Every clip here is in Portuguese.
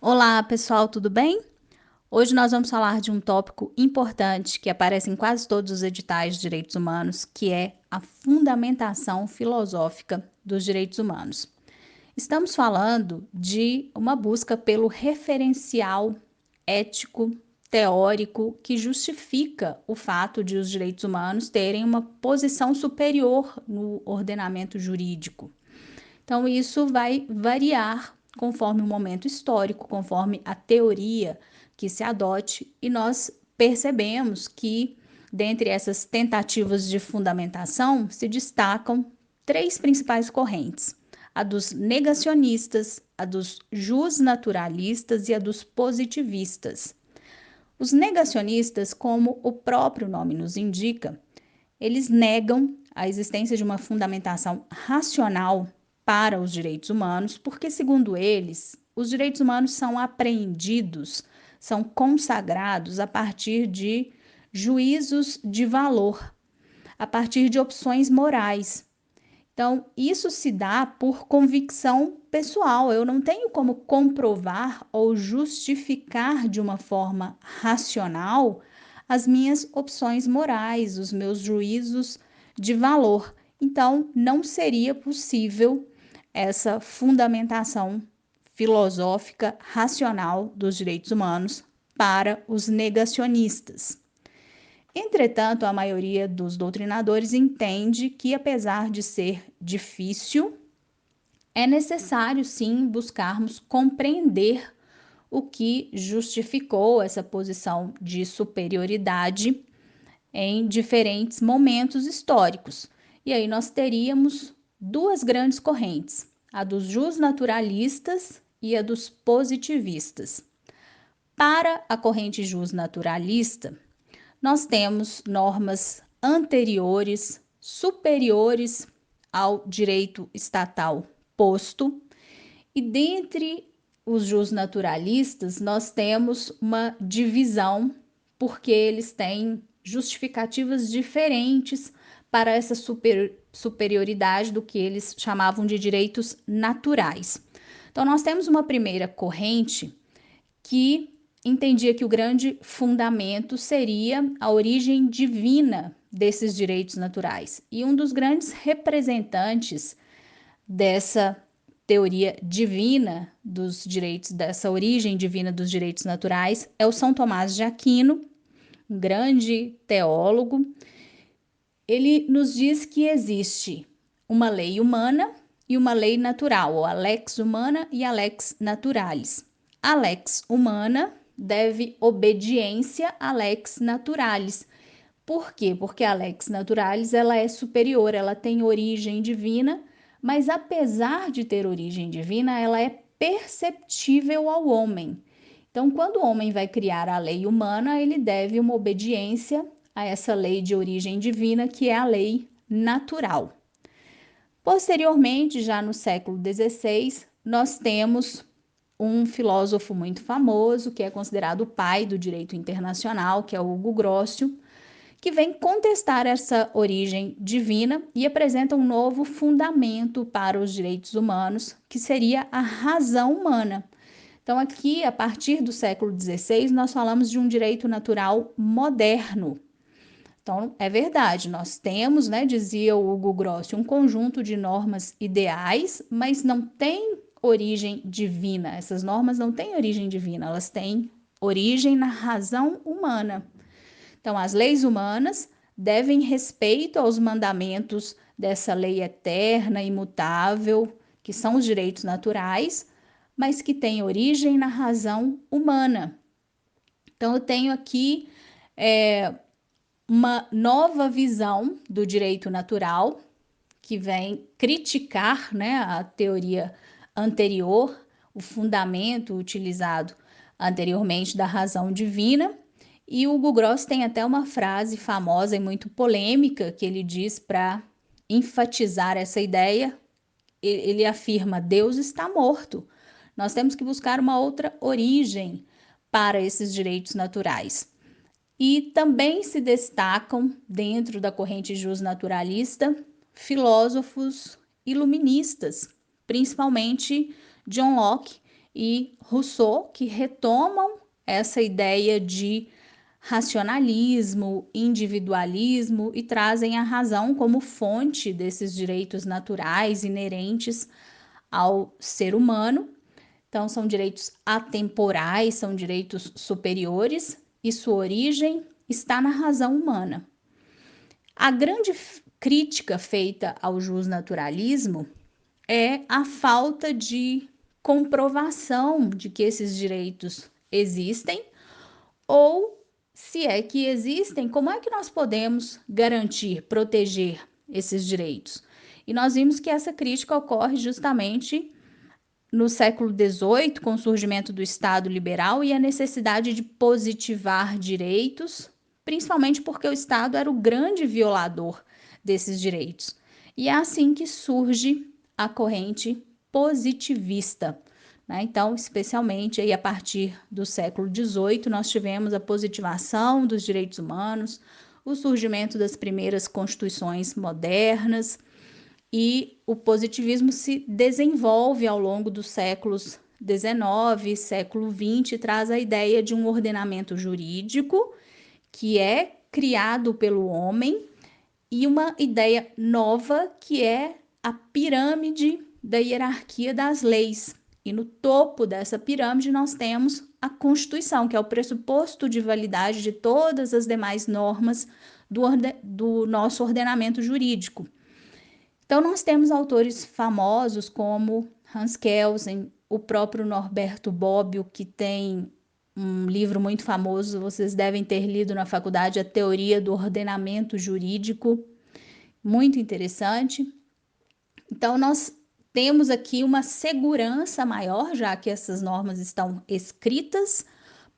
Olá, pessoal, tudo bem? Hoje nós vamos falar de um tópico importante que aparece em quase todos os editais de direitos humanos, que é a fundamentação filosófica dos direitos humanos. Estamos falando de uma busca pelo referencial ético, teórico, que justifica o fato de os direitos humanos terem uma posição superior no ordenamento jurídico. Então, isso vai variar conforme o momento histórico, conforme a teoria que se adote, e nós percebemos que, dentre essas tentativas de fundamentação, se destacam três principais correntes: a dos negacionistas, a dos justnaturalistas e a dos positivistas. Os negacionistas, como o próprio nome nos indica, eles negam a existência de uma fundamentação racional para os direitos humanos, porque, segundo eles, os direitos humanos são apreendidos, são consagrados a partir de juízos de valor, a partir de opções morais. Então, isso se dá por convicção pessoal. Eu não tenho como comprovar ou justificar de uma forma racional as minhas opções morais, os meus juízos de valor. Então, não seria possível essa fundamentação filosófica racional dos direitos humanos para os negacionistas. Entretanto, a maioria dos doutrinadores entende que, apesar de ser difícil, é necessário sim buscarmos compreender o que justificou essa posição de superioridade em diferentes momentos históricos. E aí nós teríamos duas grandes correntes: a dos justnaturalistas e a dos positivistas. Para a corrente justnaturalista, nós temos normas anteriores, superiores ao direito estatal posto, e dentre os justnaturalistas nós temos uma divisão, porque eles têm justificativas diferentes para essa superioridade do que eles chamavam de direitos naturais. Então, nós temos uma primeira corrente que entendia que o grande fundamento seria a origem divina desses direitos naturais. E um dos grandes representantes dessa teoria divina dos direitos, dessa origem divina dos direitos naturais, é o São Tomás de Aquino, um grande teólogo. Ele nos diz que existe uma lei humana e uma lei natural, ou a lex humana e a lex naturalis. A lex humana deve obediência à lex naturalis. Por quê? Porque a lex naturalis ela é superior, ela tem origem divina, mas apesar de ter origem divina, ela é perceptível ao homem. Então, quando o homem vai criar a lei humana, ele deve uma obediência a essa lei de origem divina, que é a lei natural. Posteriormente, já no século XVI, nós temos um filósofo muito famoso, que é considerado o pai do direito internacional, que é o Hugo Grossio, que vem contestar essa origem divina e apresenta um novo fundamento para os direitos humanos, que seria a razão humana. Então, aqui, a partir do século XVI, nós falamos de um direito natural moderno. Então, é verdade, nós temos, né, dizia o Hugo Grossio, um conjunto de normas ideais, mas não tem origem divina. Essas normas não têm origem divina, elas têm origem na razão humana. Então, as leis humanas devem respeito aos mandamentos dessa lei eterna, imutável, que são os direitos naturais, mas que têm origem na razão humana. Então, eu tenho aqui uma nova visão do direito natural, que vem criticar, né, a teoria anterior, o fundamento utilizado anteriormente da razão divina. E o Hugo Gross tem até uma frase famosa e muito polêmica que ele diz para enfatizar essa ideia. Ele afirma: Deus está morto. Nós temos que buscar uma outra origem para esses direitos naturais. E também se destacam, dentro da corrente justnaturalista, filósofos iluministas, principalmente John Locke e Rousseau, que retomam essa ideia de racionalismo, individualismo e trazem a razão como fonte desses direitos naturais inerentes ao ser humano. Então, são direitos atemporais, são direitos superiores e sua origem está na razão humana. A grande crítica feita ao justnaturalismo é a falta de comprovação de que esses direitos existem, ou se é que existem, como é que nós podemos garantir, proteger esses direitos? E nós vimos que essa crítica ocorre justamente no século XVIII, com o surgimento do Estado liberal e a necessidade de positivar direitos, principalmente porque o Estado era o grande violador desses direitos. E é assim que surge a corrente positivista. Né? Então, especialmente aí a partir do século XVIII, nós tivemos a positivação dos direitos humanos, o surgimento das primeiras constituições modernas, e o positivismo se desenvolve ao longo dos séculos XIX, século XX, traz a ideia de um ordenamento jurídico que é criado pelo homem e uma ideia nova que é a pirâmide da hierarquia das leis. E no topo dessa pirâmide nós temos a Constituição, que é o pressuposto de validade de todas as demais normas do nosso ordenamento jurídico. Então, nós temos autores famosos como Hans Kelsen, o próprio Norberto Bobbio, que tem um livro muito famoso, vocês devem ter lido na faculdade, A Teoria do Ordenamento Jurídico, muito interessante. Então, nós temos aqui uma segurança maior, já que essas normas estão escritas,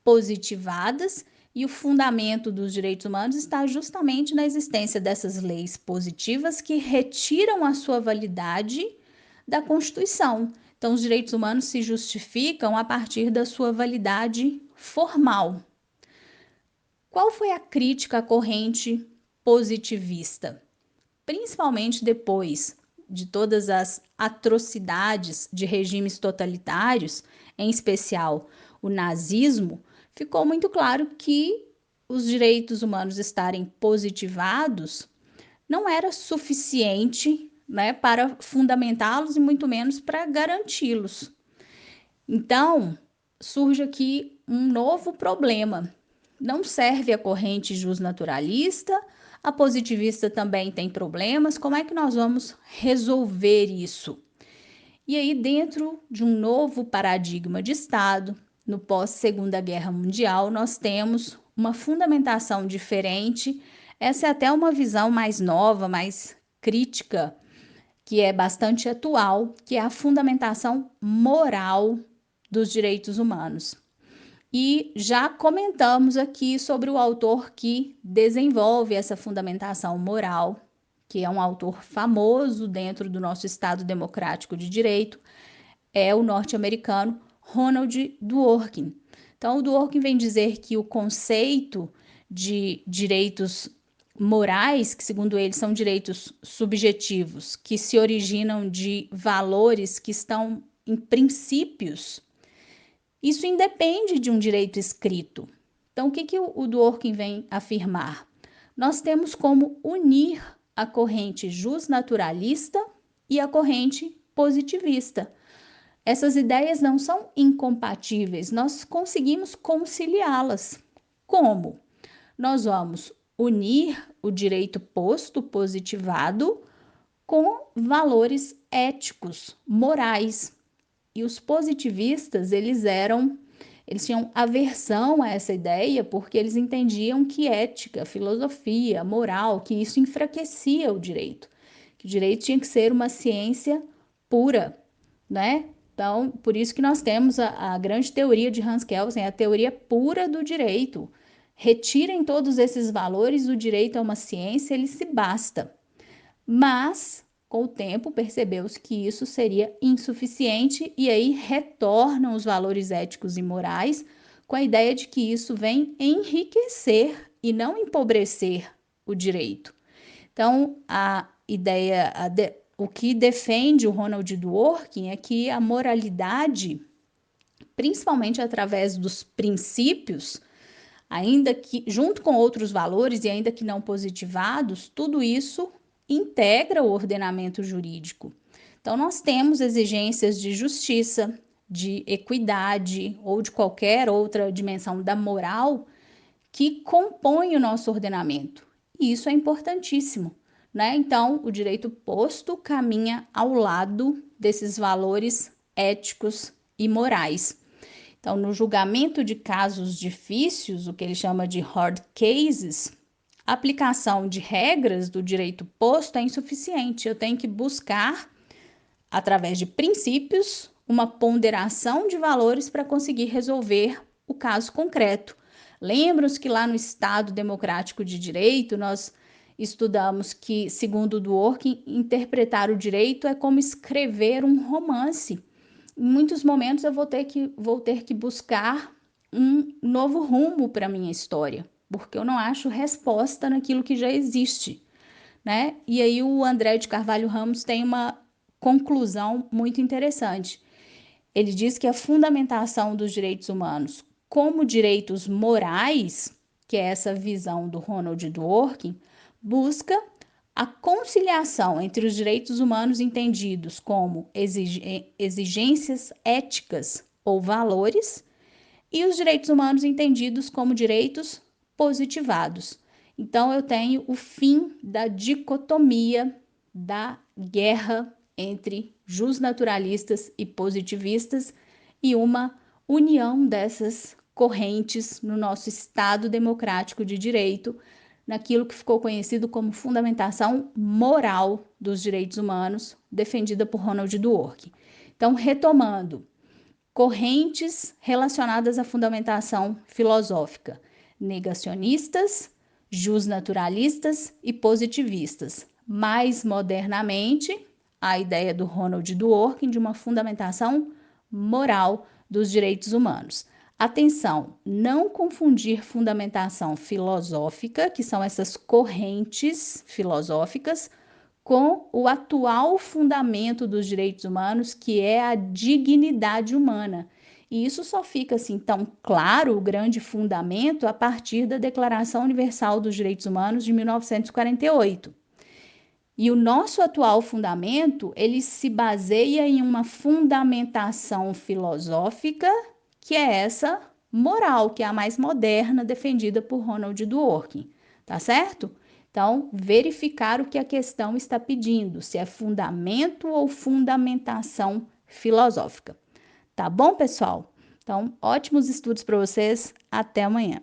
positivadas, e o fundamento dos direitos humanos está justamente na existência dessas leis positivas que retiram a sua validade da Constituição. Então, os direitos humanos se justificam a partir da sua validade formal. Qual foi a crítica à corrente positivista? Principalmente depois de todas as atrocidades de regimes totalitários, em especial o nazismo, ficou muito claro que os direitos humanos estarem positivados não era suficiente, né, para fundamentá-los e muito menos para garanti-los. Então, surge aqui um novo problema. Não serve a corrente justnaturalista, a positivista também tem problemas. Como é que nós vamos resolver isso? E aí, dentro de um novo paradigma de Estado, no pós-Segunda Guerra Mundial, nós temos uma fundamentação diferente. Essa é até uma visão mais nova, mais crítica, que é bastante atual, que é a fundamentação moral dos direitos humanos. E já comentamos aqui sobre o autor que desenvolve essa fundamentação moral, que é um autor famoso dentro do nosso Estado Democrático de Direito, é o norte-americano Ronald Dworkin. Então, o Dworkin vem dizer que o conceito de direitos morais, que segundo ele são direitos subjetivos, que se originam de valores que estão em princípios, isso independe de um direito escrito. Então, o que o Dworkin vem afirmar? Nós temos como unir a corrente justnaturalista e a corrente positivista. Essas ideias não são incompatíveis, nós conseguimos conciliá-las. Como? Nós vamos unir o direito posto, positivado, com valores éticos, morais. E os positivistas, eles tinham aversão a essa ideia porque eles entendiam que ética, filosofia, moral, que isso enfraquecia o direito, que o direito tinha que ser uma ciência pura, né? Então, por isso que nós temos a grande teoria de Hans Kelsen, a teoria pura do direito. Retirem todos esses valores, o direito é uma ciência, ele se basta. Mas, com o tempo, percebeu-se que isso seria insuficiente e aí retornam os valores éticos e morais com a ideia de que isso vem enriquecer e não empobrecer o direito. Então, a ideia, o que defende o Ronald Dworkin é que a moralidade principalmente através dos princípios, ainda que junto com outros valores e ainda que não positivados, tudo isso integra o ordenamento jurídico. Então, nós temos exigências de justiça, de equidade ou de qualquer outra dimensão da moral que compõem o nosso ordenamento. E isso é importantíssimo, né? Então, o direito posto caminha ao lado desses valores éticos e morais. Então, no julgamento de casos difíceis, o que ele chama de hard cases, a aplicação de regras do direito posto é insuficiente. Eu tenho que buscar, através de princípios, uma ponderação de valores para conseguir resolver o caso concreto. Lembram-se que lá no Estado Democrático de Direito, nós estudamos que, segundo Dworkin, interpretar o direito é como escrever um romance. Em muitos momentos eu vou ter que buscar um novo rumo para a minha história, porque eu não acho resposta naquilo que já existe, né? E aí o André de Carvalho Ramos tem uma conclusão muito interessante. Ele diz que a fundamentação dos direitos humanos como direitos morais, que é essa visão do Ronald Dworkin, busca a conciliação entre os direitos humanos entendidos como exigências éticas ou valores e os direitos humanos entendidos como direitos positivados. Então, eu tenho o fim da dicotomia da guerra entre justnaturalistas e positivistas e uma união dessas correntes no nosso Estado democrático de direito, naquilo que ficou conhecido como fundamentação moral dos direitos humanos, defendida por Ronald Dworkin. Então, retomando, correntes relacionadas à fundamentação filosófica: negacionistas, justnaturalistas e positivistas. Mais modernamente, a ideia do Ronald Dworkin de uma fundamentação moral dos direitos humanos. Atenção, não confundir fundamentação filosófica, que são essas correntes filosóficas, com o atual fundamento dos direitos humanos, que é a dignidade humana. E isso só fica assim tão claro, o grande fundamento, a partir da Declaração Universal dos Direitos Humanos de 1948. E o nosso atual fundamento, ele se baseia em uma fundamentação filosófica, que é essa moral, que é a mais moderna, defendida por Ronald Dworkin, tá certo? Então, verificar o que a questão está pedindo, se é fundamento ou fundamentação filosófica. Tá bom, pessoal? Então, ótimos estudos para vocês. Até amanhã.